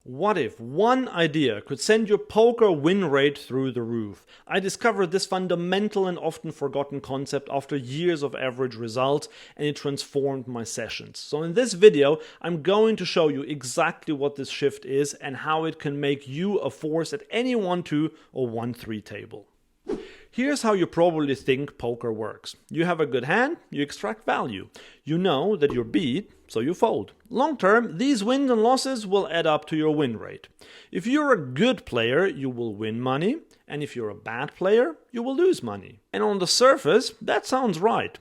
What if one idea could send your poker win rate through the roof? I discovered this fundamental and often forgotten concept after years of average results, and it transformed my sessions. So in this video, I'm going to show you exactly what this shift is and how it can make you a force at any 1-2 or 1-3 table. Here's how you probably think poker works. You have a good hand, you extract value. You know that you're beat, so you fold. Long term, these wins and losses will add up to your win rate. If you're a good player, you will win money, and if you're a bad player, you will lose money. And on the surface, that sounds right.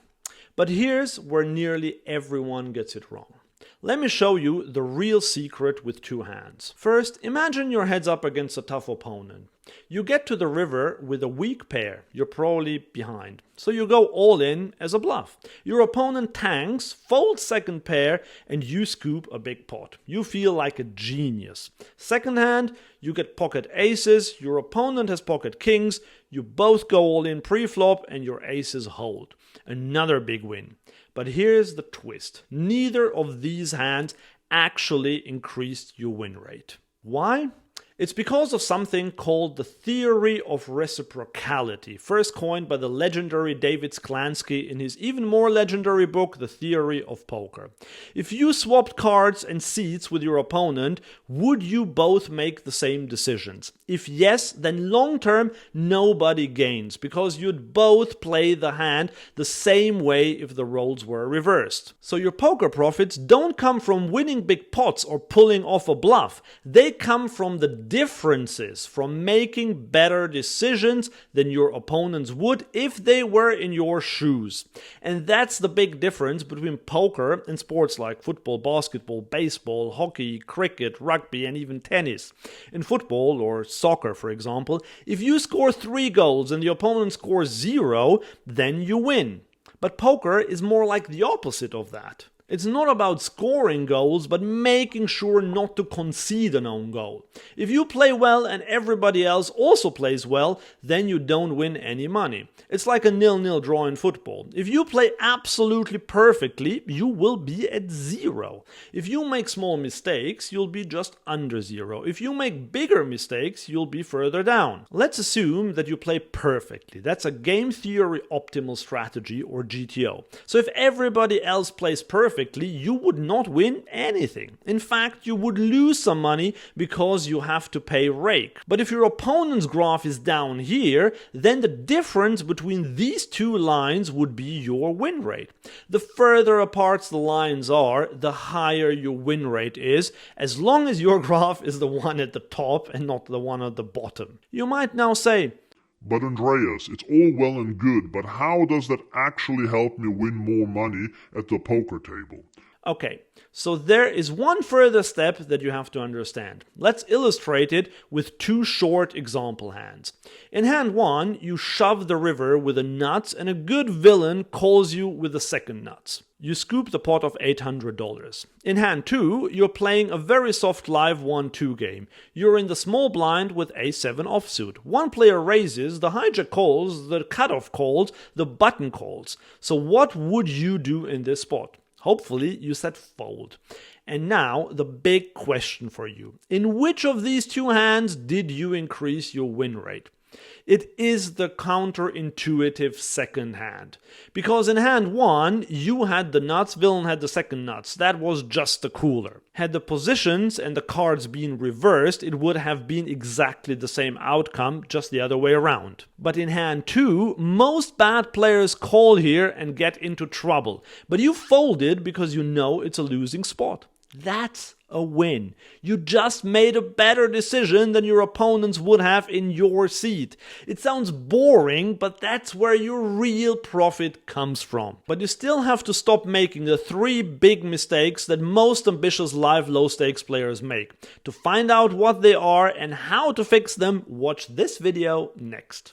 But here's where nearly everyone gets it wrong. Let me show you the real secret with two hands. First, imagine your head's up against a tough opponent. You get to the river with a weak pair, you're probably behind. So you go all in as a bluff. Your opponent tanks, folds second pair, and you scoop a big pot. You feel like a genius. Second hand, you get pocket aces, your opponent has pocket kings, you both go all in pre-flop and your aces hold. Another big win. But here's the twist. Neither of these hands actually increased your win rate. Why? It's because of something called the theory of reciprocality, first coined by the legendary David Sklansky in his even more legendary book, The Theory of Poker. If you swapped cards and seats with your opponent, would you both make the same decisions? If yes, then long term, nobody gains, because you'd both play the hand the same way if the roles were reversed. So your poker profits don't come from winning big pots or pulling off a bluff. They come from the differences, from making better decisions than your opponents would if they were in your shoes. And that's the big difference between poker and sports like football, basketball, baseball, hockey, cricket, rugby, and even tennis. In football or soccer, for example, if you score 3 goals and the opponent scores 0, then you win. But poker is more like the opposite of that. It's not about scoring goals, but making sure not to concede an own goal. If you play well and everybody else also plays well, then you don't win any money. It's like a 0-0 draw in football. If you play absolutely perfectly, you will be at 0. If you make small mistakes, you'll be just under 0. If you make bigger mistakes, you'll be further down. Let's assume that you play perfectly. That's a game theory optimal strategy, or GTO. So if everybody else plays perfectly, you would not win anything. In fact, you would lose some money because you have to pay rake. But if your opponent's graph is down here, then the difference between these two lines would be your win rate. The further apart the lines are, the higher your win rate is, as long as your graph is the one at the top and not the one at the bottom. You might now say, "But Andreas, it's all well and good, but how does that actually help me win more money at the poker table?" Okay, so there is one further step that you have to understand. Let's illustrate it with 2 short example hands. In hand 1, you shove the river with a nuts and a good villain calls you with the second nuts. You scoop the pot of $800. In hand 2, you're playing a very soft live 1-2 game. You're in the small blind with a7 offsuit. One player raises, the hijack calls, the cutoff calls, the button calls. So what would you do in this spot? Hopefully you said fold. And now the big question for you. In which of these 2 hands did you increase your win rate? It is the counterintuitive second hand. Because in hand 1, you had the nuts, villain had the second nuts. That was just the cooler. Had the positions and the cards been reversed, it would have been exactly the same outcome, just the other way around. But in hand 2, most bad players call here and get into trouble. But you folded because you know it's a losing spot. That's a win. You just made a better decision than your opponents would have in your seat. It sounds boring, but that's where your real profit comes from. But you still have to stop making the 3 big mistakes that most ambitious live low-stakes players make. To find out what they are and how to fix them, watch this video next.